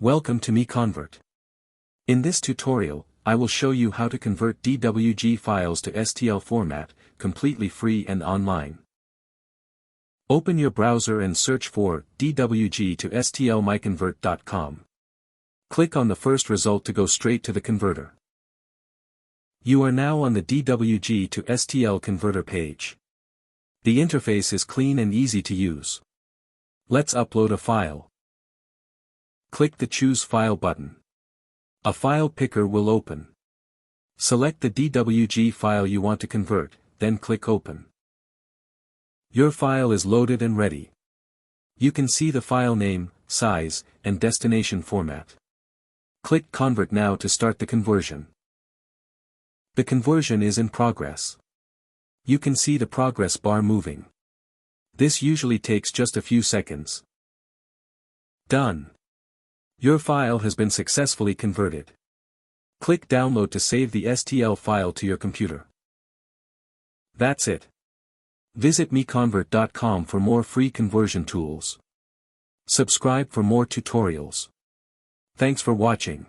Welcome to MiConvert. In this tutorial, I will show you how to convert DWG files to STL format, completely free and online. Open your browser and search for DWG to STL MiConvert.com. Click on the first result to go straight to the converter. You are now on the DWG to STL converter page. The interface is clean and easy to use. Let's upload a file. Click the Choose File button. A file picker will open. Select the DWG file you want to convert, then click Open. Your file is loaded and ready. You can see the file name, size, and destination format. Click Convert now to start the conversion. The conversion is in progress. You can see the progress bar moving. This usually takes just a few seconds. Done. Your file has been successfully converted. Click Download to save the STL file to your computer. That's it. Visit MiConvert.com for more free conversion tools. Subscribe for more tutorials. Thanks for watching.